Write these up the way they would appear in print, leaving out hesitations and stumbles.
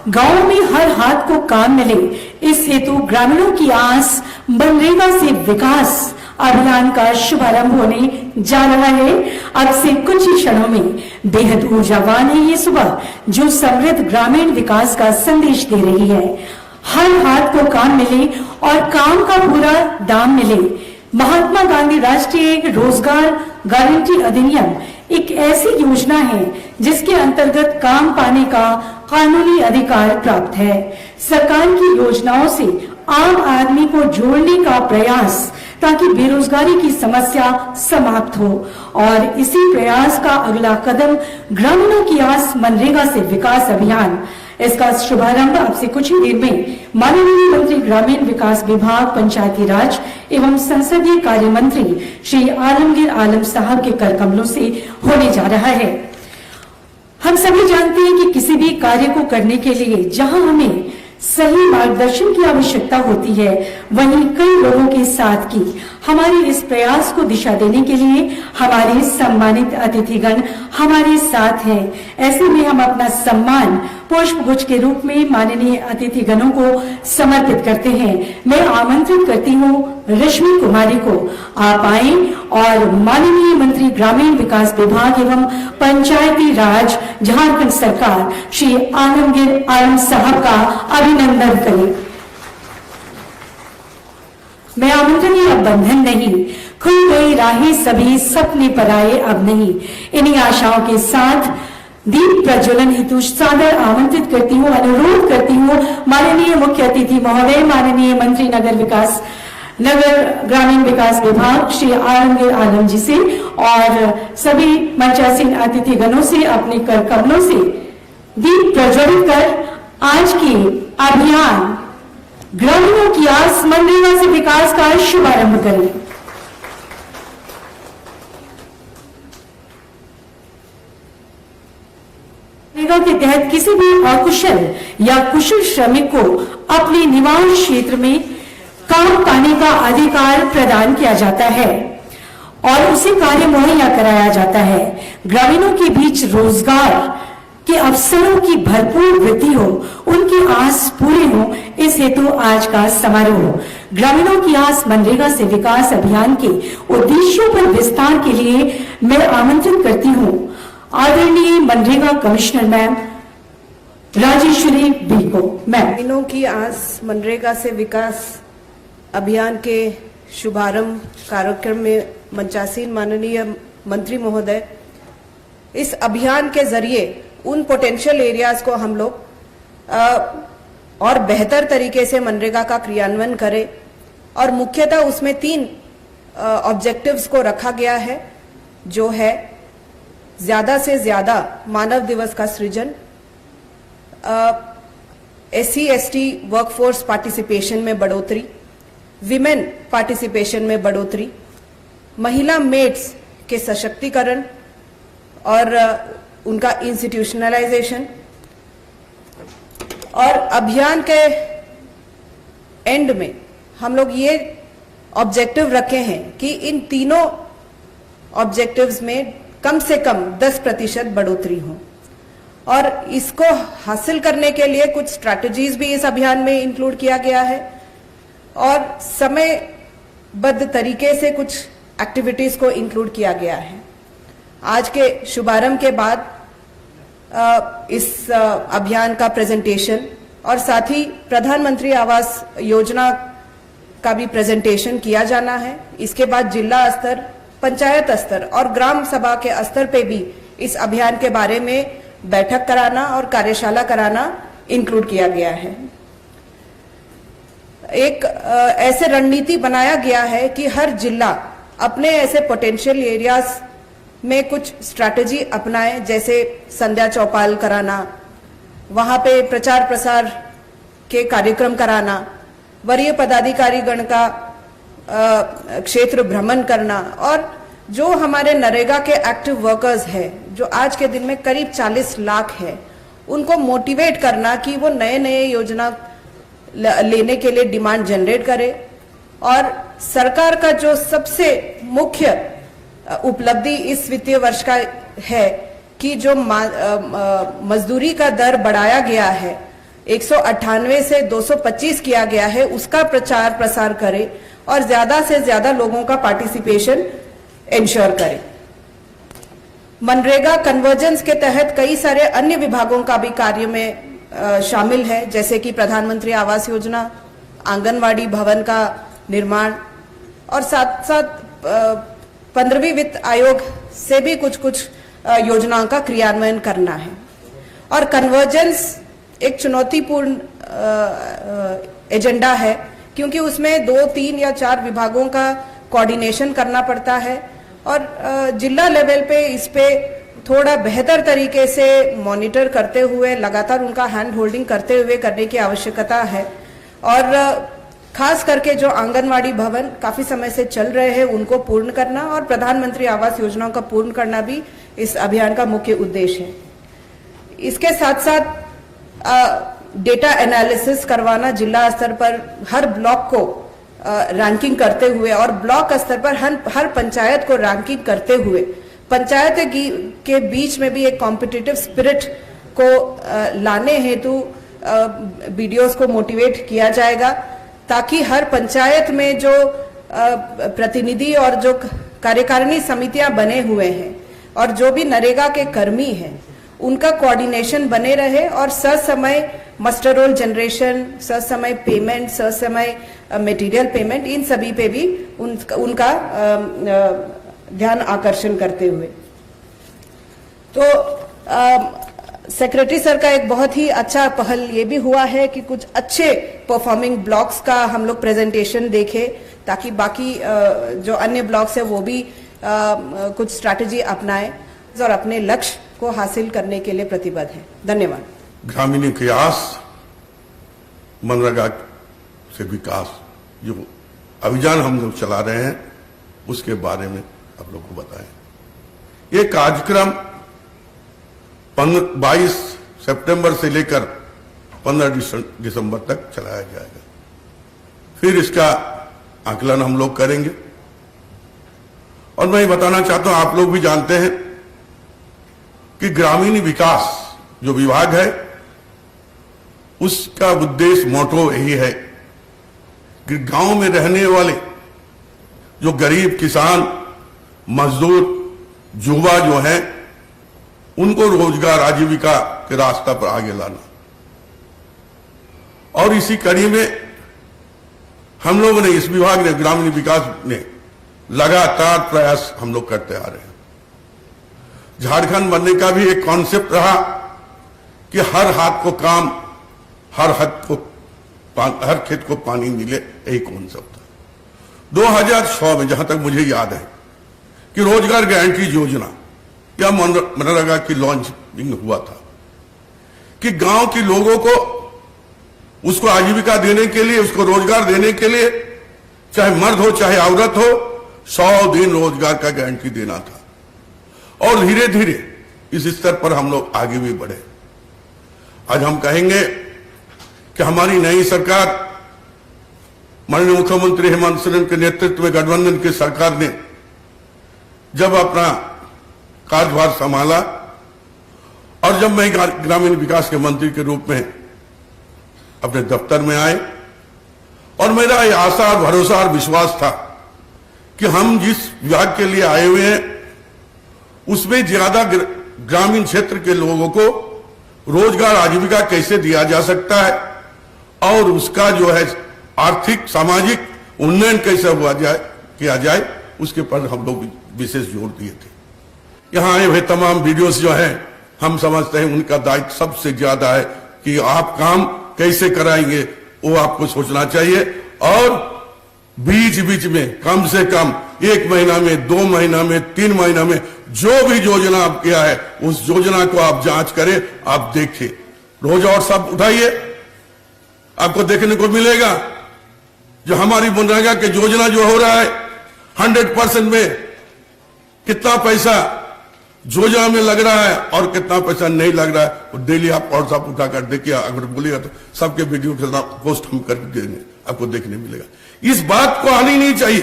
गांव में हर हाथ को काम मिले, इस हेतु ग्रामीणों की आस मनरेगा से विकास अभियान का शुभारंभ होने जा रहा है। अब से कुछ ही क्षणों में बेहद ऊर्जावान है ये सुबह, जो समृद्ध ग्रामीण विकास का संदेश दे रही है। हर हाथ को काम मिले और काम का पूरा दाम मिले। महात्मा गांधी राष्ट्रीय रोजगार गारंटी अधिनियम एक ऐसी योजना है जिसके अंतर्गत काम पाने का कानूनी अधिकार प्राप्त है। सरकार की योजनाओं से आम आदमी को जोड़ने का प्रयास ताकि बेरोजगारी की समस्या समाप्त हो, और इसी प्रयास का अगला कदम ग्रामीणों की आस मनरेगा से विकास अभियान। इसका शुभारंभ अब से कुछ ही देर में माननीय मंत्री ग्रामीण विकास विभाग, पंचायती राज एवं संसदीय कार्य मंत्री श्री आलमगीर आलम साहब के कर कमलों से होने जा रहा है। हम सभी जानते हैं कि किसी भी कार्य को करने के लिए जहां हमें सही मार्गदर्शन की आवश्यकता होती है, वहीं कई लोगों के साथ की हमारे इस प्रयास को दिशा देने के लिए हमारे सम्मानित अतिथिगण हमारे साथ हैं। ऐसे में हम अपना सम्मान पुष्पगुच्छ के रूप में माननीय अतिथिगणों को समर्पित करते हैं। मैं आमंत्रित करती हूँ रश्मि कुमारी को, आप आए और माननीय मंत्री ग्रामीण विकास विभाग एवं पंचायती राज झारखंड सरकार श्री आलमगीर आलम साहब का अभिनंदन करें। मैं आमंत्रण अब बंधन नहीं, खुल गई राहें सभी सपने पर आए अब नहीं। इन्हीं आशाओं के साथ दीप प्रज्वलन हेतु सादर आमंत्रित करती हूँ, अनुरोध करती हूँ माननीय मुख्य अतिथि महोदय, माननीय मंत्री नगर ग्रामीण विकास विभाग श्री आलमगीर आलम जी से और सभी मंचासीन अतिथिगणों से अपने कर कमलों से दीप प्रज्वलित कर आज के अभियान ग्रामीणों की आस मनरेगा से विकास का शुभारंभ करें। मनरेगा के तहत किसी भी अकुशल या कुशल श्रमिक को अपने निवास क्षेत्र में काम पाने का अधिकार प्रदान किया जाता है और उसे कार्य मुहैया कराया जाता है। ग्रामीणों के बीच रोजगार के अवसरों की भरपूर वृद्धि हो, उनकी आस पूरी हो, इस हेतु आज का समारोह ग्रामीणों की आस मनरेगा से विकास अभियान के उद्देश्यों पर विस्तार के लिए मैं आमंत्रित करती हूँ आदरणीय MNREGA commissioner ma'am Rajeshwari B को। मैम, ग्रामीणों की आस मनरेगा से विकास अभियान के शुभारंभ कार्यक्रम में मंचासीन माननीय मंत्री महोदय, इस अभियान के जरिए उन पोटेंशियल एरियाज को हम लोग और बेहतर तरीके से मनरेगा का क्रियान्वयन करें, और मुख्यतः उसमें 3 ऑब्जेक्टिव्स को रखा गया है, जो है ज्यादा से ज्यादा मानव दिवस का सृजन, SC/ST वर्कफोर्स पार्टिसिपेशन में बढ़ोतरी, विमेन पार्टिसिपेशन में बढ़ोतरी, महिला मेड्स के सशक्तिकरण और उनका इंस्टीट्यूशनलाइजेशन। और अभियान के एंड में हम लोग ये ऑब्जेक्टिव रखे हैं कि इन तीनों ऑब्जेक्टिव्स में कम से कम 10% बढ़ोतरी हो, और इसको हासिल करने के लिए कुछ स्ट्रैटेजीज भी इस अभियान में इंक्लूड किया गया है और समयबद्ध तरीके से कुछ एक्टिविटीज को इंक्लूड किया गया है। आज के शुभारंभ के बाद इस अभियान का प्रेजेंटेशन और साथ ही प्रधानमंत्री आवास योजना का भी प्रेजेंटेशन किया जाना है। इसके बाद जिला स्तर, पंचायत स्तर और ग्राम सभा के स्तर पे भी इस अभियान के बारे में बैठक कराना और कार्यशाला कराना इंक्लूड किया गया है। एक ऐसे रणनीति बनाया गया है कि हर जिला अपने ऐसे पोटेंशियल एरियाज में कुछ स्ट्रैटेजी अपनाए, जैसे संध्या चौपाल कराना, वहां पे प्रचार प्रसार के कार्यक्रम कराना, वरीय पदाधिकारी गण का क्षेत्र भ्रमण करना, और जो हमारे नरेगा के एक्टिव वर्कर्स हैं, जो आज के दिन में करीब 40 लाख है, उनको मोटिवेट करना कि वो नए नए योजना लेने के लिए डिमांड जनरेट करे। और सरकार का जो सबसे मुख्य उपलब्धि इस वित्तीय वर्ष का है कि जो मजदूरी का दर बढ़ाया गया है, 198 से 225 किया गया है, उसका प्रचार प्रसार करें और ज्यादा से ज्यादा लोगों का पार्टिसिपेशन इंश्योर करें। मनरेगा कन्वर्जेंस के तहत कई सारे अन्य विभागों का भी कार्य में शामिल है, जैसे कि प्रधानमंत्री आवास योजना, आंगनवाड़ी भवन का निर्माण और साथ साथ 15वीं वित्त आयोग से भी कुछ योजनाओं का क्रियान्वयन करना है। और कन्वर्जेंस एक चुनौतीपूर्ण एजेंडा है, क्योंकि उसमें 2, 3 या 4 विभागों का कोऑर्डिनेशन करना पड़ता है और जिला लेवल पे इस पे थोड़ा बेहतर तरीके से मॉनिटर करते हुए, लगातार उनका हैंड होल्डिंग करते हुए करने की आवश्यकता है। और खास करके जो आंगनवाड़ी भवन काफी समय से चल रहे हैं उनको पूर्ण करना और प्रधानमंत्री आवास योजनाओं का पूर्ण करना भी इस अभियान का मुख्य उद्देश्य है। इसके साथ साथ डेटा एनालिसिस करवाना, जिला स्तर पर हर ब्लॉक को रैंकिंग करते हुए और ब्लॉक स्तर पर हर पंचायत को रैंकिंग करते हुए पंचायत के बीच में भी एक कॉम्पिटिटिव स्पिरिट को लाने हेतु बीडीओस को मोटिवेट किया जाएगा, ताकि हर पंचायत में जो प्रतिनिधि और जो कार्यकारिणी समितियां बने हुए हैं और जो भी नरेगा के कर्मी हैं उनका कोऑर्डिनेशन बने रहे और ससमय मस्टर रोल जनरेशन, ससमय पेमेंट, ससमय मटेरियल पेमेंट, इन सभी पे भी उनका ध्यान आकर्षण करते हुए। तो सेक्रेटरी सर का एक बहुत ही अच्छा पहल ये भी हुआ है कि कुछ अच्छे परफॉर्मिंग ब्लॉक्स का हम लोग प्रेजेंटेशन देखें, ताकि बाकी जो अन्य ब्लॉक्स है वो भी कुछ स्ट्रैटेजी अपनाएं और अपने लक्ष्य को हासिल करने के लिए प्रतिबद्ध है। धन्यवाद। ग्रामीण विकास, मनरेगा से विकास, जो अभियान हम लोग चला रहे हैं उसके बारे में आप लोग को बताएं। ये कार्यक्रम 22 सितंबर से लेकर 15 दिसंबर तक चलाया जाएगा। फिर इसका आकलन हम लोग करेंगे। और मैं ये बताना चाहता हूं, आप लोग भी जानते हैं कि ग्रामीण विकास जो विभाग है उसका उद्देश्य, मोटो यही है कि गांव में रहने वाले जो गरीब किसान, मजदूर, युवा जो हैं उनको रोजगार, आजीविका के रास्ता पर आगे लाना। और इसी कड़ी में हम लोगों ने, इस विभाग ने, ग्रामीण विकास ने लगातार प्रयास हम लोग करते आ रहे हैं। झारखंड बनने का भी एक कॉन्सेप्ट रहा कि हर हाथ को काम, हर खेत को पानी मिले, यही कॉन्सेप्ट था। 2006 में जहां तक मुझे याद है कि रोजगार गारंटी योजना या मनरेगा की लॉन्चिंग हुआ था कि गांव के लोगों को उसको आजीविका देने के लिए, उसको रोजगार देने के लिए, चाहे मर्द हो चाहे औरत हो, 100 दिन रोजगार का गारंटी देना था। और धीरे धीरे इस स्तर पर हम लोग आगे भी बढ़े। आज हम कहेंगे कि हमारी नई सरकार, माननीय मुख्यमंत्री हेमंत सोरेन के नेतृत्व में गठबंधन की सरकार ने जब अपना कार्यभार संभाला और जब मैं ग्रामीण विकास के मंत्री के रूप में अपने दफ्तर में आए, और मेरा ये आशा और भरोसा और विश्वास था कि हम जिस विभाग के लिए आए हुए हैं उसमें ज्यादा ग्रामीण क्षेत्र के लोगों को रोजगार, आजीविका कैसे दिया जा सकता है और उसका जो है आर्थिक, सामाजिक उन्नयन कैसे किया जाए, उसके पर हम लोग विशेष जोर दिए थे। यहां आए हुए तमाम वीडियोस जो हैं, हम समझते हैं उनका दायित्व सबसे ज्यादा है कि आप काम कैसे कराएंगे वो आपको सोचना चाहिए। और बीच बीच में कम से कम 1 महीना में, 2 महीना में, 3 महीना में जो भी योजना आप किया है उस योजना को आप जांच करें, आप देखिए, रोज और सब उठाइए, आपको देखने को मिलेगा जो हमारी मनरेगा के योजना जो हो रहा है 100% में कितना पैसा योजना में लग रहा है और कितना पैसा नहीं लग रहा है, वो डेली आप व्हाट्सएप उठाकर देखिए। अगर बोलिएगा तो सबके वीडियो के साथ पोस्ट हम करके देंगे, आपको देखने मिलेगा। इस बात को आनी नहीं चाहिए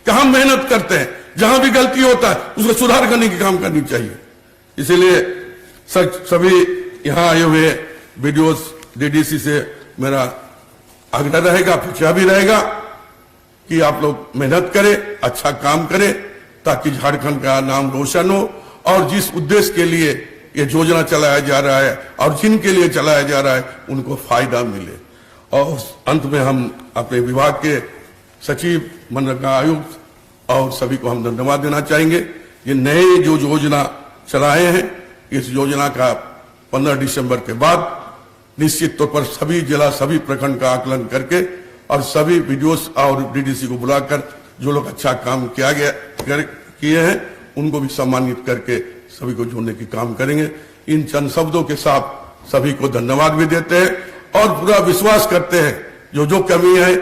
कि हम मेहनत करते हैं, जहां भी गलती होता है उसको सुधार करने की काम करनी चाहिए। इसीलिए सभी यहां आए हुए वीडियोस डीडीसी से मेरा आग्रह रहेगा, अपेक्षा भी रहेगा कि आप लोग मेहनत करें, अच्छा काम करें, ताकि झारखंड का नाम रोशन हो और जिस उद्देश्य के लिए ये योजना चलाया जा रहा है और जिनके लिए चलाया जा रहा है उनको फायदा मिले। और अंत में हम अपने विभाग के सचिव, मनरेगा आयुक्त और सभी को हम धन्यवाद देना चाहेंगे। ये नए जो योजना चलाए हैं, इस योजना का 15 दिसंबर के बाद निश्चित तौर पर सभी जिला, सभी प्रखंड का आकलन करके और सभी वीडियोस और डीडीसी को बुलाकर जो लोग अच्छा काम किए हैं उनको भी सम्मानित करके सभी को जोड़ने की काम करेंगे। इन चंद शब्दों के साथ सभी को धन्यवाद भी देते हैं और पूरा विश्वास करते हैं जो कमी है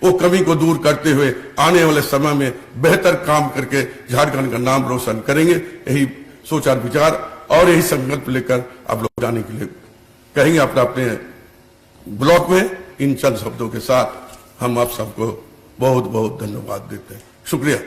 वो कमी को दूर करते हुए आने वाले समय में बेहतर काम करके झारखंड का नाम रोशन करेंगे। यही सोच और विचार और यही संकल्प लेकर आप लोग जाने के लिए कहेंगे अपने अपने ब्लॉक में। इन चंद शब्दों के साथ हम आप सबको बहुत बहुत धन्यवाद देते हैं। शुक्रिया।